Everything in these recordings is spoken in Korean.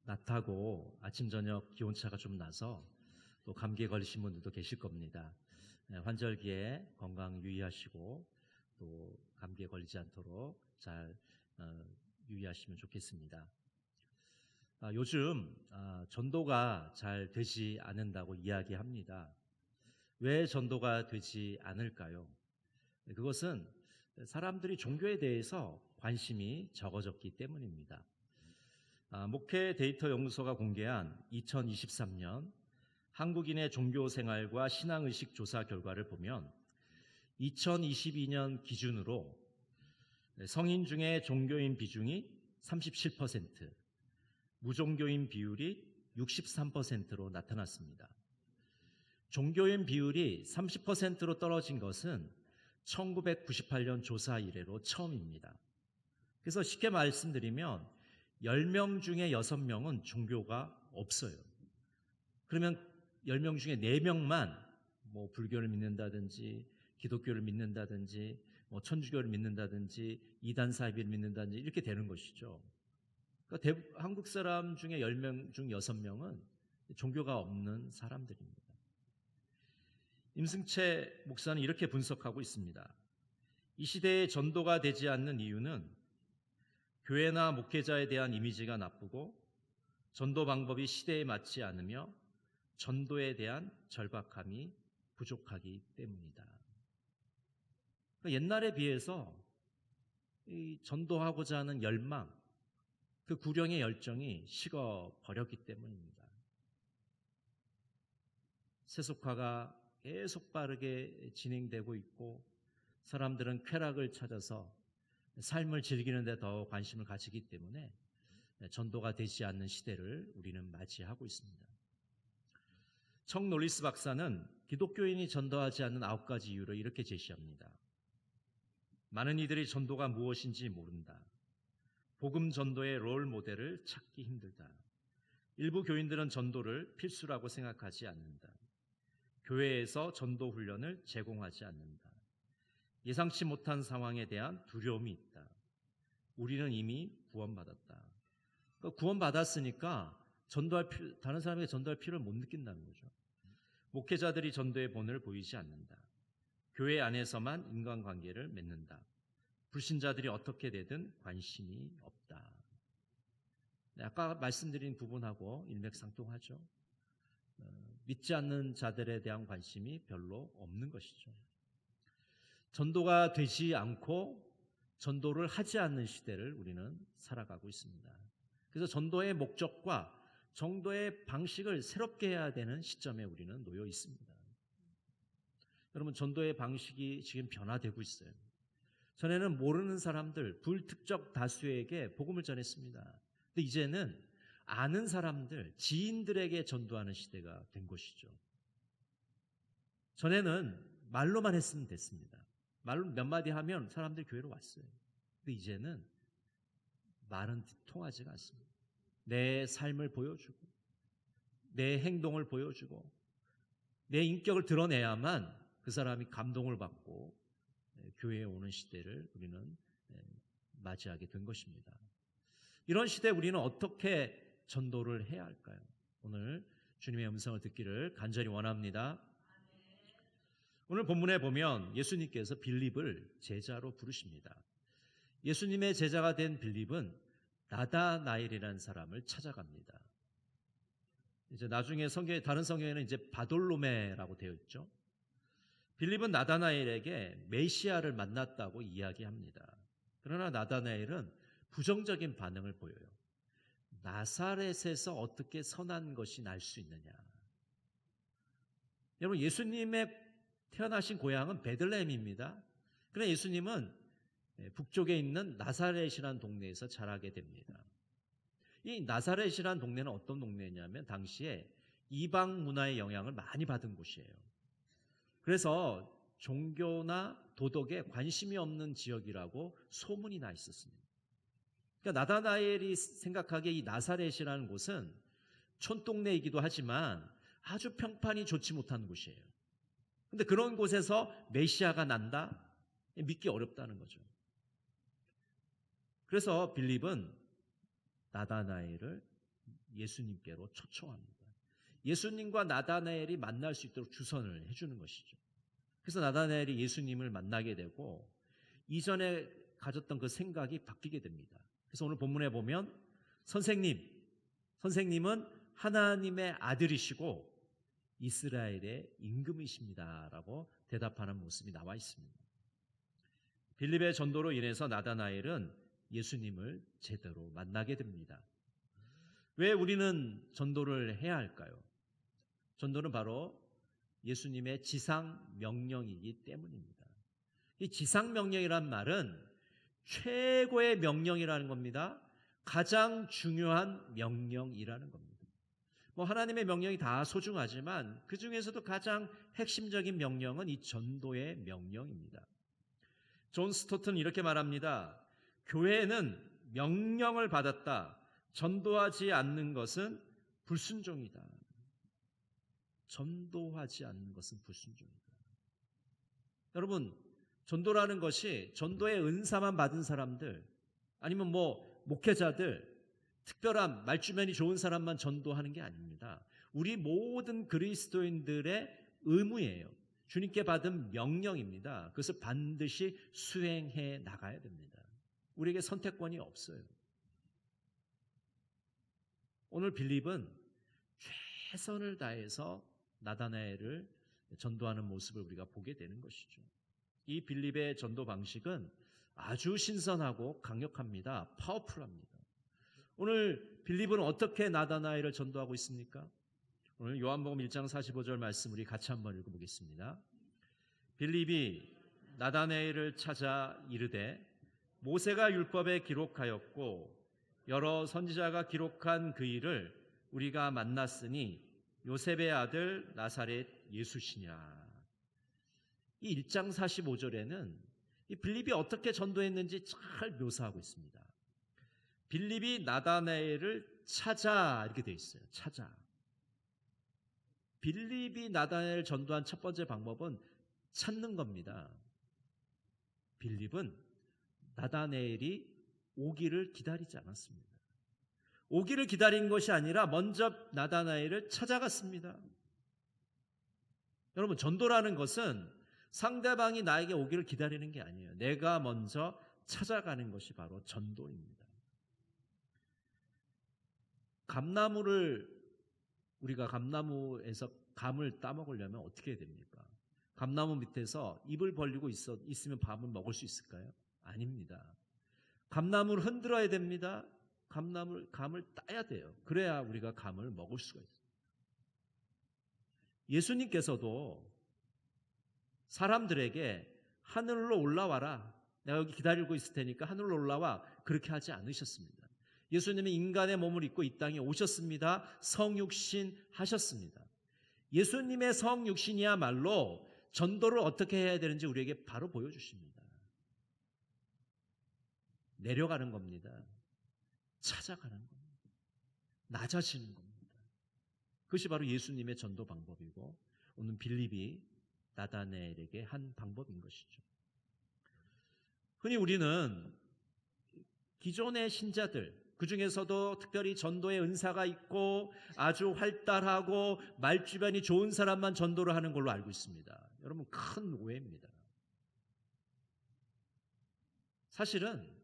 낮하고 아침 저녁 기온차가 좀 나서 또 감기에 걸리신 분들도 계실 겁니다. 환절기에 건강 유의하시고 또 감기에 걸리지 않도록 잘 유의하시면 좋겠습니다. 요즘 전도가 잘 되지 않는다고 이야기합니다. 왜 전도가 되지 않을까요? 그것은 사람들이 종교에 대해서 관심이 적어졌기 때문입니다. 목회 데이터 연구소가 공개한 2023년 한국인의 종교 생활과 신앙의식 조사 결과를 보면 2022년 기준으로 성인 중에 종교인 비중이 37%, 무종교인 비율이 63%로 나타났습니다. 종교인 비율이 30%로 떨어진 것은 1998년 조사 이래로 처음입니다. 그래서 쉽게 말씀드리면 10명 중에 6명은 종교가 없어요. 그러면 10명 중에 4명만 불교를 믿는다든지 기독교를 믿는다든지 천주교를 믿는다든지 이단 사이비를 믿는다든지 이렇게 되는 것이죠. 그러니까 한국 사람 중에 10명 중 6명은 종교가 없는 사람들입니다. 임승채 목사는 이렇게 분석하고 있습니다. 이 시대에 전도가 되지 않는 이유는 교회나 목회자에 대한 이미지가 나쁘고 전도 방법이 시대에 맞지 않으며 전도에 대한 절박함이 부족하기 때문이다. 그러니까 옛날에 비해서 이 전도하고자 하는 열망, 그 구령의 열정이 식어버렸기 때문입니다. 세속화가 계속 빠르게 진행되고 있고 사람들은 쾌락을 찾아서 삶을 즐기는 데 더 관심을 가지기 때문에 전도가 되지 않는 시대를 우리는 맞이하고 있습니다. 청 놀리스 박사는 기독교인이 전도하지 않는 9가지 이유를 이렇게 제시합니다. 많은 이들이 전도가 무엇인지 모른다. 복음 전도의 롤 모델을 찾기 힘들다. 일부 교인들은 전도를 필수라고 생각하지 않는다. 교회에서 전도 훈련을 제공하지 않는다. 예상치 못한 상황에 대한 두려움이 있다. 우리는 이미 구원받았다. 그러니까 구원받았으니까 다른 사람에게 전도할 필요를 못 느낀다는 거죠. 목회자들이 전도의 본을 보이지 않는다. 교회 안에서만 인간관계를 맺는다. 불신자들이 어떻게 되든 관심이 없다. 아까 말씀드린 부분하고 일맥상통하죠. 믿지 않는 자들에 대한 관심이 별로 없는 것이죠. 전도가 되지 않고 전도를 하지 않는 시대를 우리는 살아가고 있습니다. 그래서 전도의 목적과 전도의 방식을 새롭게 해야 되는 시점에 우리는 놓여 있습니다. 여러분, 전도의 방식이 지금 변화되고 있어요. 전에는 모르는 사람들, 불특정 다수에게 복음을 전했습니다. 근데 이제는 아는 사람들, 지인들에게 전도하는 시대가 된 것이죠. 전에는 말로만 했으면 됐습니다. 말로 몇 마디 하면 사람들이 교회로 왔어요. 근데 이제는 말은 통하지가 않습니다. 내 삶을 보여주고 내 행동을 보여주고 내 인격을 드러내야만 그 사람이 감동을 받고 교회에 오는 시대를 우리는 맞이하게 된 것입니다. 이런 시대에 우리는 어떻게 전도를 해야 할까요? 오늘 주님의 음성을 듣기를 간절히 원합니다. 오늘 본문에 보면 예수님께서 빌립을 제자로 부르십니다. 예수님의 제자가 된 빌립은 나다나엘이라는 사람을 찾아갑니다. 이제 나중에 다른 성경에는 이제 바돌로메라고 되어 있죠. 빌립은 나다나엘에게 메시아를 만났다고 이야기합니다. 그러나 나다나엘은 부정적인 반응을 보여요. 나사렛에서 어떻게 선한 것이 날 수 있느냐. 여러분, 예수님의 태어나신 고향은 베들레헴입니다. 그러나 예수님은 북쪽에 있는 나사렛이라는 동네에서 자라게 됩니다. 이 나사렛이라는 동네는 어떤 동네냐면 당시에 이방 문화의 영향을 많이 받은 곳이에요. 그래서 종교나 도덕에 관심이 없는 지역이라고 소문이 나 있었습니다. 그러니까 나다나엘이 생각하기에 이 나사렛이라는 곳은 촌동네이기도 하지만 아주 평판이 좋지 못한 곳이에요. 그런데 그런 곳에서 메시아가 난다? 믿기 어렵다는 거죠. 그래서 빌립은 나다나엘을 예수님께로 초청합니다. 예수님과 나다나엘이 만날 수 있도록 주선을 해주는 것이죠. 그래서 나다나엘이 예수님을 만나게 되고 이전에 가졌던 그 생각이 바뀌게 됩니다. 그래서 오늘 본문에 보면 선생님은 하나님의 아들이시고 이스라엘의 임금이십니다라고 대답하는 모습이 나와 있습니다. 빌립의 전도로 인해서 나다나엘은 예수님을 제대로 만나게 됩니다. 왜 우리는 전도를 해야 할까요? 전도는 바로 예수님의 지상 명령이기 때문입니다. 이 지상 명령이란 말은 최고의 명령이라는 겁니다. 가장 중요한 명령이라는 겁니다. 하나님의 명령이 다 소중하지만 그 중에서도 가장 핵심적인 명령은 이 전도의 명령입니다. 존 스토트는 이렇게 말합니다. 교회는 명령을 받았다. 전도하지 않는 것은 불순종이다. 전도하지 않는 것은 불순종이다. 여러분, 전도라는 것이 전도의 은사만 받은 사람들 아니면 목회자들 특별한 말주변이 좋은 사람만 전도하는 게 아닙니다. 우리 모든 그리스도인들의 의무예요. 주님께 받은 명령입니다. 그것을 반드시 수행해 나가야 됩니다. 우리에게 선택권이 없어요. 오늘 빌립은 최선을 다해서 나다나엘을 전도하는 모습을 우리가 보게 되는 것이죠. 이 빌립의 전도 방식은 아주 신선하고 강력합니다. 파워풀합니다. 오늘 빌립은 어떻게 나다나엘을 전도하고 있습니까? 오늘 요한복음 1장 45절 말씀 우리 같이 한번 읽어보겠습니다. 빌립이 나다나엘을 찾아 이르되 모세가 율법에 기록하였고 여러 선지자가 기록한 그 일을 우리가 만났으니 요셉의 아들 나사렛 예수시냐. 이 1장 45절에는 이 빌립이 어떻게 전도했는지 잘 묘사하고 있습니다. 빌립이 나다나엘을 찾아 이렇게 되어 있어요. 찾아. 빌립이 나다나엘을 전도한 첫 번째 방법은 찾는 겁니다. 빌립은 나다나엘이 오기를 기다리지 않았습니다. 오기를 기다린 것이 아니라 먼저 나다나엘을 찾아갔습니다. 여러분, 전도라는 것은 상대방이 나에게 오기를 기다리는 게 아니에요. 내가 먼저 찾아가는 것이 바로 전도입니다. 우리가 감나무에서 감을 따먹으려면 어떻게 해야 됩니까? 감나무 밑에서 입을 벌리고 있으면 밥을 먹을 수 있을까요? 아닙니다. 감나무를 흔들어야 됩니다. 감을 따야 돼요. 그래야 우리가 감을 먹을 수가 있어요. 예수님께서도 사람들에게 하늘로 올라와라. 내가 여기 기다리고 있을 테니까 하늘로 올라와. 그렇게 하지 않으셨습니다. 예수님은 인간의 몸을 입고 이 땅에 오셨습니다. 성육신 하셨습니다. 예수님의 성육신이야말로 전도를 어떻게 해야 되는지 우리에게 바로 보여주십니다. 내려가는 겁니다. 찾아가는 겁니다. 낮아지는 겁니다. 그것이 바로 예수님의 전도 방법이고 오늘 빌립이 나다나엘에게 한 방법인 것이죠. 흔히 우리는 기존의 신자들, 그 중에서도 특별히 전도의 은사가 있고 아주 활달하고 말주변이 좋은 사람만 전도를 하는 걸로 알고 있습니다. 여러분, 큰 오해입니다. 사실은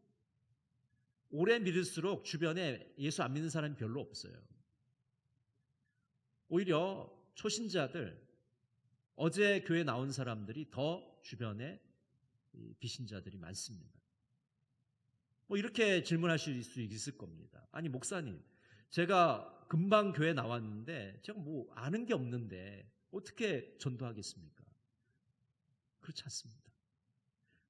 오래 믿을수록 주변에 예수 안 믿는 사람이 별로 없어요. 오히려 초신자들, 어제 교회 나온 사람들이 더 주변에 비신자들이 많습니다. 이렇게 질문하실 수 있을 겁니다. 아니, 목사님, 제가 금방 교회 나왔는데 제가 아는 게 없는데 어떻게 전도하겠습니까? 그렇지 않습니다.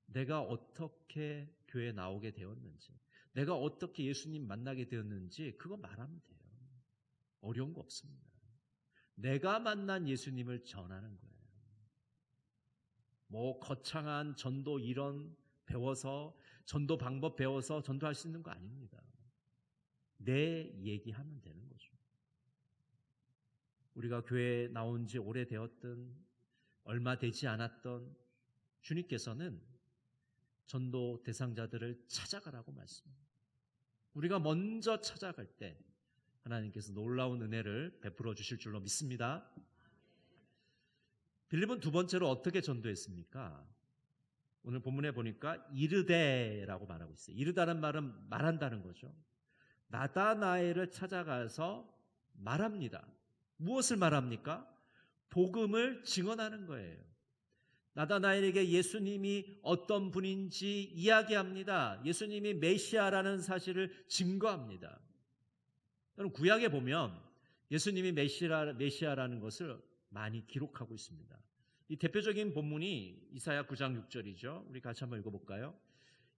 내가 어떻게 교회에 나오게 되었는지, 내가 어떻게 예수님 만나게 되었는지 그거 말하면 돼요. 어려운 거 없습니다. 내가 만난 예수님을 전하는 거예요. 거창한 전도 이론 배워서, 전도 방법 배워서 전도할 수 있는 거 아닙니다. 내 얘기하면 되는 거죠. 우리가 교회에 나온 지 오래되었든 얼마 되지 않았던 주님께서는 전도 대상자들을 찾아가라고 말씀합니다. 우리가 먼저 찾아갈 때 하나님께서 놀라운 은혜를 베풀어 주실 줄로 믿습니다. 빌립은 두 번째로 어떻게 전도했습니까? 오늘 본문에 보니까 이르되라고 말하고 있어요. 이르다는 말은 말한다는 거죠. 나다나엘을 찾아가서 말합니다. 무엇을 말합니까? 복음을 증언하는 거예요. 나다나엘에게 예수님이 어떤 분인지 이야기합니다. 예수님이 메시아라는 사실을 증거합니다. 여러분, 구약에 보면 예수님이 메시아라는 것을 많이 기록하고 있습니다. 이 대표적인 본문이 이사야 9장 6절이죠. 우리 같이 한번 읽어볼까요?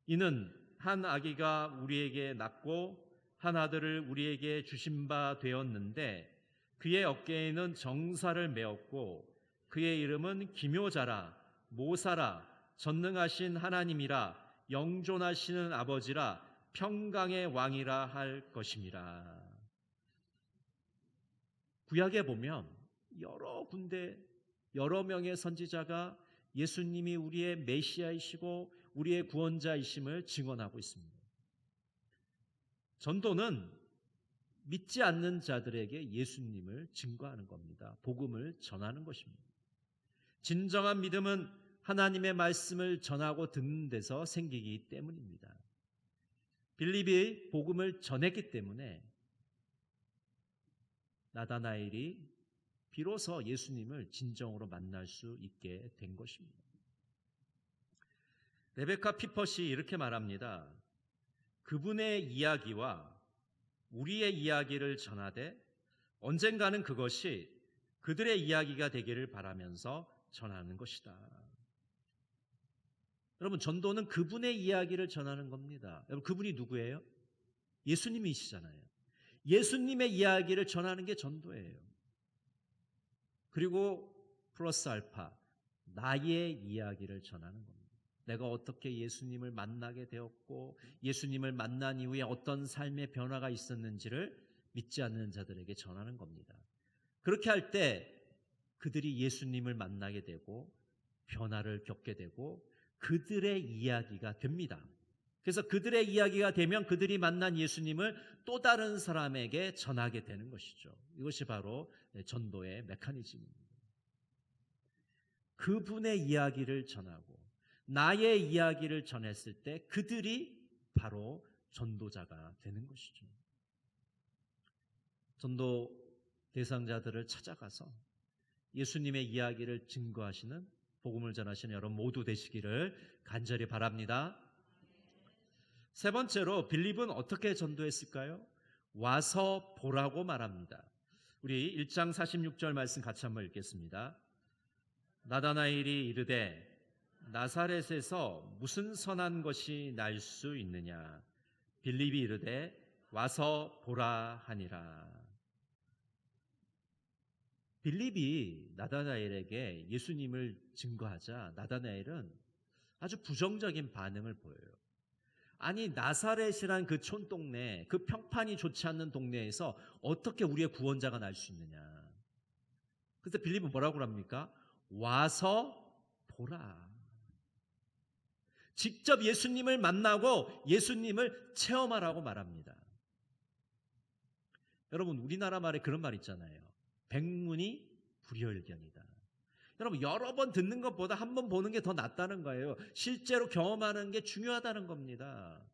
이는 한 아기가 우리에게 낳고 한 아들을 우리에게 주신 바 되었는데 그의 어깨에는 정사를 메었고 그의 이름은 기묘자라 모사라 전능하신 하나님이라 영존하시는 아버지라 평강의 왕이라 할 것임이라. 구약에 보면 여러 군데 여러 명의 선지자가 예수님이 우리의 메시아이시고 우리의 구원자이심을 증언하고 있습니다. 전도는 믿지 않는 자들에게 예수님을 증거하는 겁니다. 복음을 전하는 것입니다. 진정한 믿음은 하나님의 말씀을 전하고 듣는 데서 생기기 때문입니다. 빌립이 복음을 전했기 때문에 나다나엘이 비로소 예수님을 진정으로 만날 수 있게 된 것입니다. 레베카 피퍼시 이렇게 말합니다. 그분의 이야기와 우리의 이야기를 전하되 언젠가는 그것이 그들의 이야기가 되기를 바라면서 전하는 것이다. 여러분, 전도는 그분의 이야기를 전하는 겁니다. 여러분, 그분이 누구예요? 예수님이시잖아요. 예수님의 이야기를 전하는 게 전도예요. 그리고 플러스 알파, 나의 이야기를 전하는 겁니다. 내가 어떻게 예수님을 만나게 되었고 예수님을 만난 이후에 어떤 삶의 변화가 있었는지를 믿지 않는 자들에게 전하는 겁니다. 그렇게 할 때 그들이 예수님을 만나게 되고 변화를 겪게 되고 그들의 이야기가 됩니다. 그래서 그들의 이야기가 되면 그들이 만난 예수님을 또 다른 사람에게 전하게 되는 것이죠. 이것이 바로 전도의 메커니즘입니다. 그분의 이야기를 전하고 나의 이야기를 전했을 때 그들이 바로 전도자가 되는 것이죠. 전도 대상자들을 찾아가서 예수님의 이야기를 증거하시는 복음을 전하시는 여러분 모두 되시기를 간절히 바랍니다. 세 번째로 빌립은 어떻게 전도했을까요? 와서 보라고 말합니다. 우리 1장 46절 말씀 같이 한번 읽겠습니다. 나다나엘이 이르되 나사렛에서 무슨 선한 것이 날 수 있느냐? 빌립이 이르되 와서 보라 하니라. 빌립이 나다나엘에게 예수님을 증거하자 나다나엘은 아주 부정적인 반응을 보여요. 아니, 나사렛이란 그 촌동네, 그 평판이 좋지 않는 동네에서 어떻게 우리의 구원자가 날 수 있느냐? 그래서 빌립은 뭐라고 합니까? 와서 보라. 직접 예수님을 만나고 예수님을 체험하라고 말합니다. 여러분, 우리나라 말에 그런 말 있잖아요. 백문이 불여일견이다. 여러분, 여러 번 듣는 것보다 한 번 보는 게 더 낫다는 거예요. 실제로 경험하는 게 중요하다는 겁니다.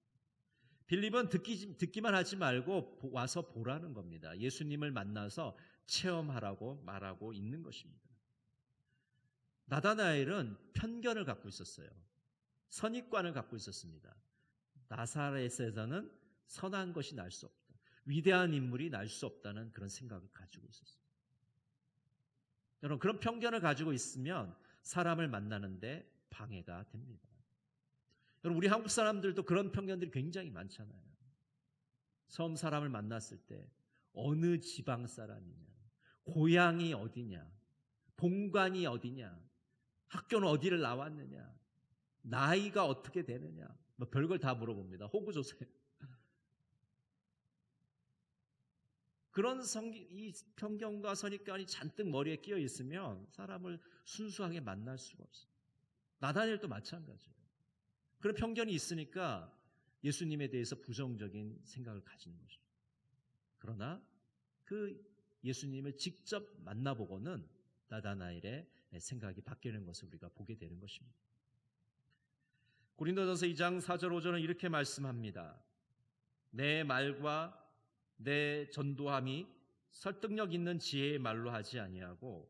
빌립은 듣기만 하지 말고 와서 보라는 겁니다. 예수님을 만나서 체험하라고 말하고 있는 것입니다. 나다나엘은 편견을 갖고 있었어요. 선입관을 갖고 있었습니다. 나사렛에서는 선한 것이 날 수 없다. 위대한 인물이 날 수 없다는 그런 생각을 가지고 있었어요. 여러분, 그런 편견을 가지고 있으면 사람을 만나는데 방해가 됩니다. 여러분, 우리 한국 사람들도 그런 편견들이 굉장히 많잖아요. 처음 사람을 만났을 때 어느 지방 사람이냐, 고향이 어디냐, 본관이 어디냐, 학교는 어디를 나왔느냐, 나이가 어떻게 되느냐, 뭐 별걸 다 물어봅니다. 호구조사. 그런 이 편견과 선입견이 잔뜩 머리에 끼어 있으면 사람을 순수하게 만날 수가 없어요. 나다니엘도 마찬가지예요. 그런 편견이 있으니까 예수님에 대해서 부정적인 생각을 가지는 것이죠. 그러나 그 예수님을 직접 만나보고는 나다나엘의 생각이 바뀌는 것을 우리가 보게 되는 것입니다. 고린도전서 2장 4절 5절은 이렇게 말씀합니다. 내 말과 내 전도함이 설득력 있는 지혜의 말로 하지 아니하고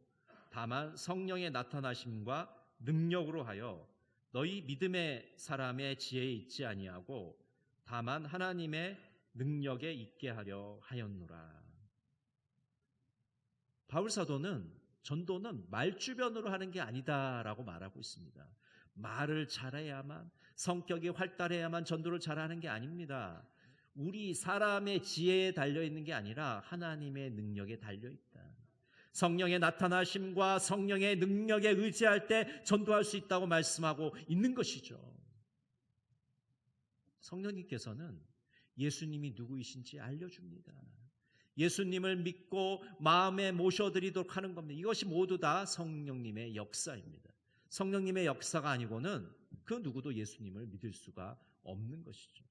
다만 성령의 나타나심과 능력으로 하여 너희 믿음의 사람의 지혜에 있지 아니하고 다만 하나님의 능력에 있게 하려 하였노라. 바울 사도는 전도는 말주변으로 하는 게 아니다라고 말하고 있습니다. 말을 잘해야만, 성격이 활달해야만 전도를 잘하는 게 아닙니다. 우리 사람의 지혜에 달려있는 게 아니라 하나님의 능력에 달려있다. 성령의 나타나심과 성령의 능력에 의지할 때 전도할 수 있다고 말씀하고 있는 것이죠. 성령님께서는 예수님이 누구이신지 알려줍니다. 예수님을 믿고 마음에 모셔드리도록 하는 겁니다. 이것이 모두 다 성령님의 역사입니다. 성령님의 역사가 아니고는 그 누구도 예수님을 믿을 수가 없는 것이죠.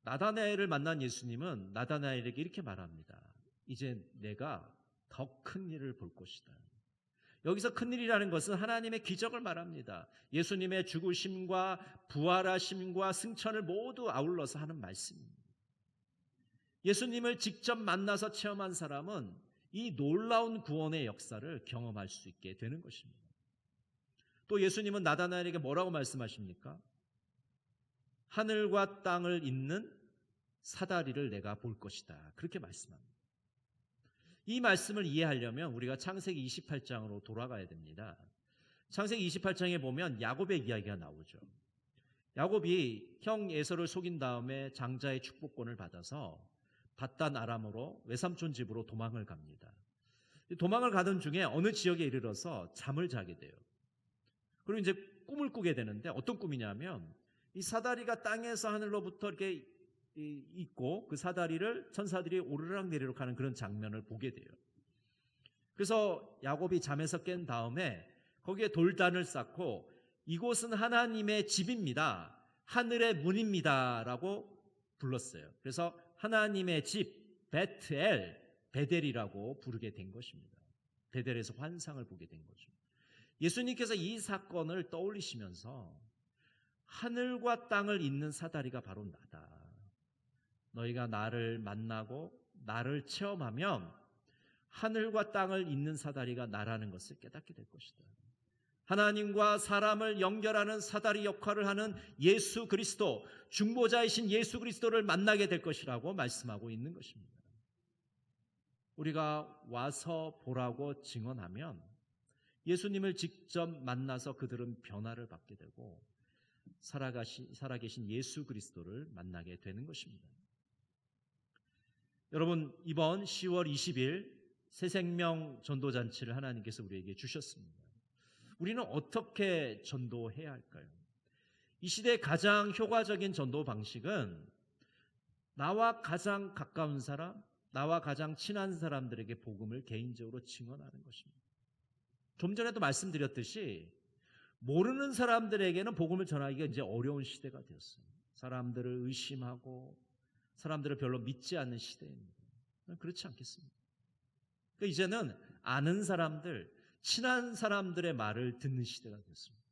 나다나엘을 만난 예수님은 나다나엘에게 이렇게 말합니다. 이제 내가 더 큰 일을 볼 것이다. 여기서 큰 일이라는 것은 하나님의 기적을 말합니다. 예수님의 죽으심과 부활하심과 승천을 모두 아울러서 하는 말씀입니다. 예수님을 직접 만나서 체험한 사람은 이 놀라운 구원의 역사를 경험할 수 있게 되는 것입니다. 또 예수님은 나다나엘에게 뭐라고 말씀하십니까? 하늘과 땅을 잇는 사다리를 내가 볼 것이다. 그렇게 말씀합니다. 이 말씀을 이해하려면 우리가 창세기 28장으로 돌아가야 됩니다. 창세기 28장에 보면 야곱의 이야기가 나오죠. 야곱이 형 에서를 속인 다음에 장자의 축복권을 받아서 밧단 아람으로 외삼촌 집으로 도망을 갑니다. 도망을 가던 중에 어느 지역에 이르러서 잠을 자게 돼요. 그리고 이제 꿈을 꾸게 되는데 어떤 꿈이냐면 이 사다리가 땅에서 하늘로부터 이렇게 있고 그 사다리를 천사들이 오르락 내리락 하는 그런 장면을 보게 돼요. 그래서 야곱이 잠에서 깬 다음에 거기에 돌단을 쌓고 이곳은 하나님의 집입니다. 하늘의 문입니다. 라고 불렀어요. 그래서 하나님의 집 베트엘, 베델이라고 부르게 된 것입니다. 베델에서 환상을 보게 된 거죠. 예수님께서 이 사건을 떠올리시면서 하늘과 땅을 잇는 사다리가 바로 나다. 너희가 나를 만나고 나를 체험하면 하늘과 땅을 잇는 사다리가 나라는 것을 깨닫게 될 것이다. 하나님과 사람을 연결하는 사다리 역할을 하는 예수 그리스도, 중보자이신 예수 그리스도를 만나게 될 것이라고 말씀하고 있는 것입니다. 우리가 와서 보라고 증언하면 예수님을 직접 만나서 그들은 변화를 받게 되고 살아계신 예수 그리스도를 만나게 되는 것입니다. 여러분, 이번 10월 20일 새생명 전도잔치를 하나님께서 우리에게 주셨습니다. 우리는 어떻게 전도해야 할까요? 이 시대의 가장 효과적인 전도 방식은 나와 가장 가까운 사람, 나와 가장 친한 사람들에게 복음을 개인적으로 증언하는 것입니다. 좀 전에도 말씀드렸듯이 모르는 사람들에게는 복음을 전하기가 이제 어려운 시대가 되었어요. 사람들을 의심하고 사람들을 별로 믿지 않는 시대입니다. 그렇지 않겠습니까? 그러니까 이제는 아는 사람들, 친한 사람들의 말을 듣는 시대가 됐습니다.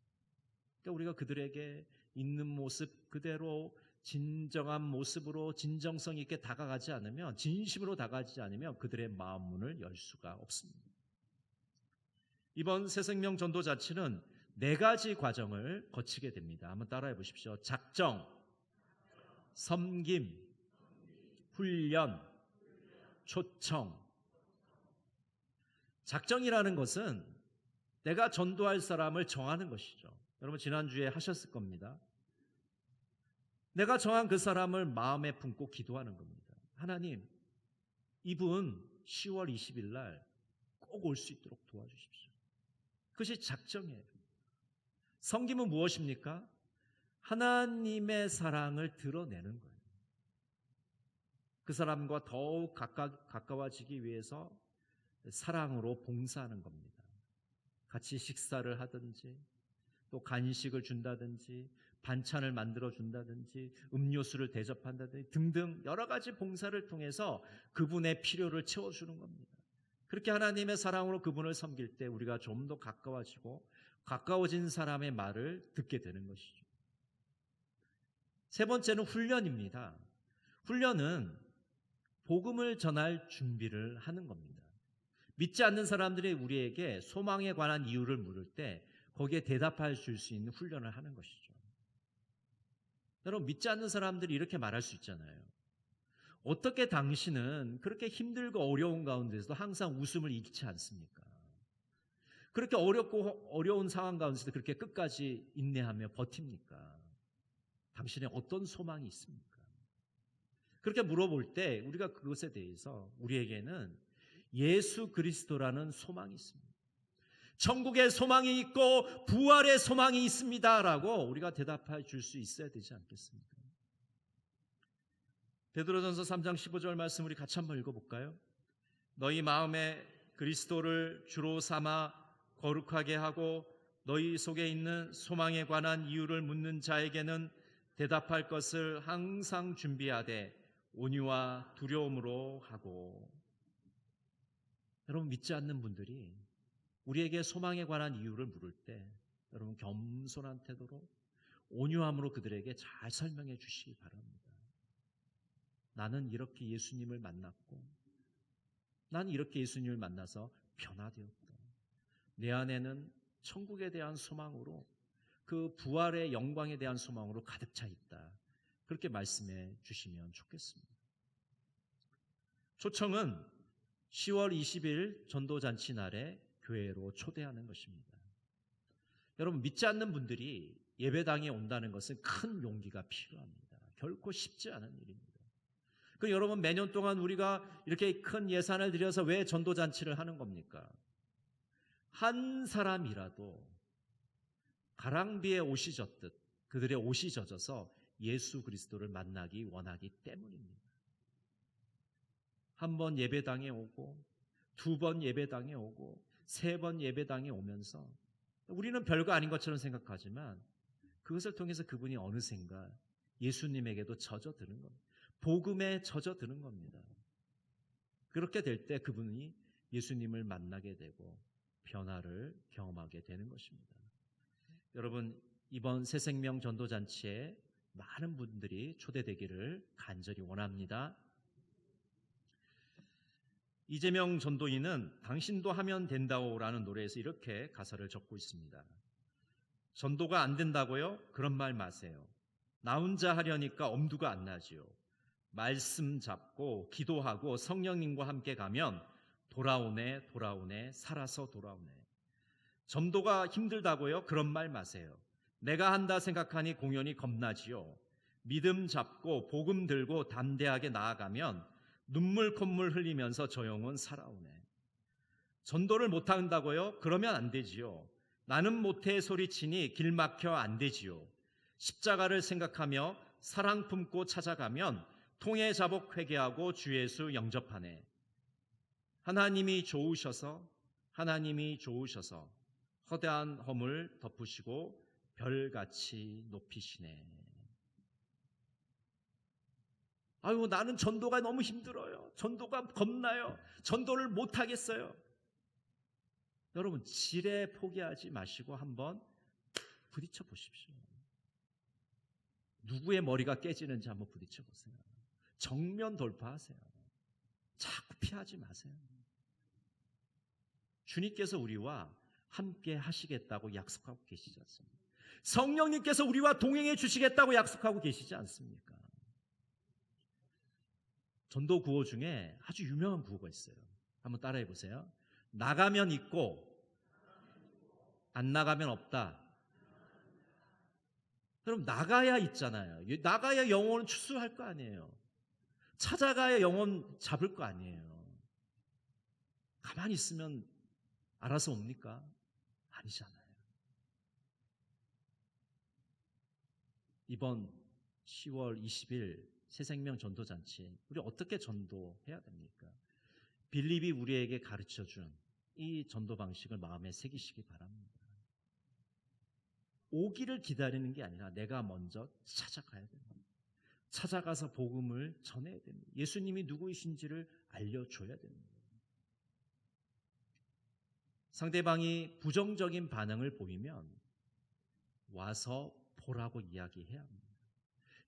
그러니까 우리가 그들에게 있는 모습 그대로 진정한 모습으로 진정성 있게 다가가지 않으면, 진심으로 다가가지 않으면 그들의 마음 문을 열 수가 없습니다. 이번 새생명 전도자치는 4가지 과정을 거치게 됩니다. 한번 따라해 보십시오. 작정, 섬김, 훈련, 초청. 작정이라는 것은 내가 전도할 사람을 정하는 것이죠. 여러분 지난주에 하셨을 겁니다. 내가 정한 그 사람을 마음에 품고 기도하는 겁니다. 하나님, 이분 10월 20일 날 꼭 올 수 있도록 도와주십시오. 그것이 작정이에요. 섬김은 무엇입니까? 하나님의 사랑을 드러내는 거예요. 그 사람과 더욱 가까워지기 위해서 사랑으로 봉사하는 겁니다. 같이 식사를 하든지 또 간식을 준다든지 반찬을 만들어 준다든지 음료수를 대접한다든지 등등 여러 가지 봉사를 통해서 그분의 필요를 채워주는 겁니다. 그렇게 하나님의 사랑으로 그분을 섬길 때 우리가 좀 더 가까워지고 가까워진 사람의 말을 듣게 되는 것이죠. 세 번째는 훈련입니다. 훈련은 복음을 전할 준비를 하는 겁니다. 믿지 않는 사람들이 우리에게 소망에 관한 이유를 물을 때 거기에 대답할 수 있는 훈련을 하는 것이죠. 여러분, 믿지 않는 사람들이 이렇게 말할 수 있잖아요. 어떻게 당신은 그렇게 힘들고 어려운 가운데서도 항상 웃음을 잃지 않습니까? 그렇게 어렵고 어려운 상황 가운데서도 그렇게 끝까지 인내하며 버팁니까? 당신의 어떤 소망이 있습니까? 그렇게 물어볼 때 우리가 그것에 대해서 우리에게는 예수 그리스도라는 소망이 있습니다. 천국의 소망이 있고 부활의 소망이 있습니다라고 우리가 대답해 줄 수 있어야 되지 않겠습니까? 베드로전서 3장 15절 말씀 우리 같이 한번 읽어볼까요? 너희 마음에 그리스도를 주로 삼아 거룩하게 하고 너희 속에 있는 소망에 관한 이유를 묻는 자에게는 대답할 것을 항상 준비하되 온유와 두려움으로 하고. 여러분, 믿지 않는 분들이 우리에게 소망에 관한 이유를 물을 때 여러분 겸손한 태도로 온유함으로 그들에게 잘 설명해 주시기 바랍니다. 나는 이렇게 예수님을 만났고 나는 이렇게 예수님을 만나서 변화되었다. 내 안에는 천국에 대한 소망으로 그 부활의 영광에 대한 소망으로 가득 차 있다. 그렇게 말씀해 주시면 좋겠습니다. 초청은 10월 20일 전도잔치 날에 교회로 초대하는 것입니다. 여러분, 믿지 않는 분들이 예배당에 온다는 것은 큰 용기가 필요합니다. 결코 쉽지 않은 일입니다. 그 여러분, 매년 동안 우리가 이렇게 큰 예산을 들여서 왜 전도잔치를 하는 겁니까? 한 사람이라도 가랑비에 옷이 젖듯 그들의 옷이 젖어서 예수 그리스도를 만나기 원하기 때문입니다. 한 번 예배당에 오고 두 번 예배당에 오고 세 번 예배당에 오면서 우리는 별거 아닌 것처럼 생각하지만 그것을 통해서 그분이 어느샌가 예수님에게도 젖어드는 겁니다. 복음에 젖어드는 겁니다. 그렇게 될 때 그분이 예수님을 만나게 되고 변화를 경험하게 되는 것입니다. 여러분, 이번 새생명 전도잔치에 많은 분들이 초대되기를 간절히 원합니다. 이재명 전도인은 당신도 하면 된다오라는 노래에서 이렇게 가사를 적고 있습니다. 전도가 안 된다고요? 그런 말 마세요. 나 혼자 하려니까 엄두가 안 나지요. 말씀 잡고 기도하고 성령님과 함께 가면 돌아오네 돌아오네 살아서 돌아오네. 전도가 힘들다고요? 그런 말 마세요. 내가 한다 생각하니 공연이 겁나지요. 믿음 잡고 복음 들고 담대하게 나아가면 눈물 콧물 흘리면서 저 영혼 살아오네. 전도를 못한다고요? 그러면 안 되지요. 나는 못해 소리치니 길 막혀 안 되지요. 십자가를 생각하며 사랑 품고 찾아가면 통해 자복 회개하고 주 예수 영접하네. 하나님이 좋으셔서 허대한 허물 덮으시고 별같이 높이시네. 아유, 나는 전도가 너무 힘들어요. 전도가 겁나요. 전도를 못하겠어요. 여러분, 지레 포기하지 마시고 한번 부딪혀 보십시오. 누구의 머리가 깨지는지 한번 부딪혀 보세요. 정면 돌파하세요. 자꾸 피하지 마세요. 주님께서 우리와 함께 하시겠다고 약속하고 계시지 않습니까? 성령님께서 우리와 동행해 주시겠다고 약속하고 계시지 않습니까? 전도 구호 중에 아주 유명한 구호가 있어요. 한번 따라해 보세요. 나가면 있고 안 나가면 없다. 그럼 나가야 있잖아요. 나가야 영혼은 추수할 거 아니에요. 찾아가야 영혼 잡을 거 아니에요. 가만히 있으면 알아서 옵니까? 아니잖아요. 이번 10월 20일 새생명 전도잔치, 우리 어떻게 전도해야 됩니까? 빌립이 우리에게 가르쳐준 이 전도 방식을 마음에 새기시기 바랍니다. 오기를 기다리는 게 아니라 내가 먼저 찾아가야 됩니다. 찾아가서 복음을 전해야 됩니다. 예수님이 누구이신지를 알려줘야 됩니다. 상대방이 부정적인 반응을 보이면 와서 보라고 이야기해야 합니다.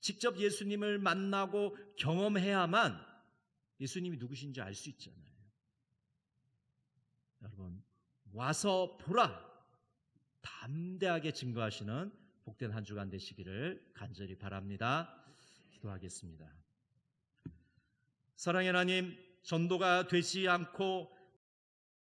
직접 예수님을 만나고 경험해야만 예수님이 누구신지 알 수 있잖아요. 여러분, 와서 보라! 담대하게 증거하시는 복된 한 주간 되시기를 간절히 바랍니다. 기도하겠습니다. 사랑의 하나님, 전도가 되지 않고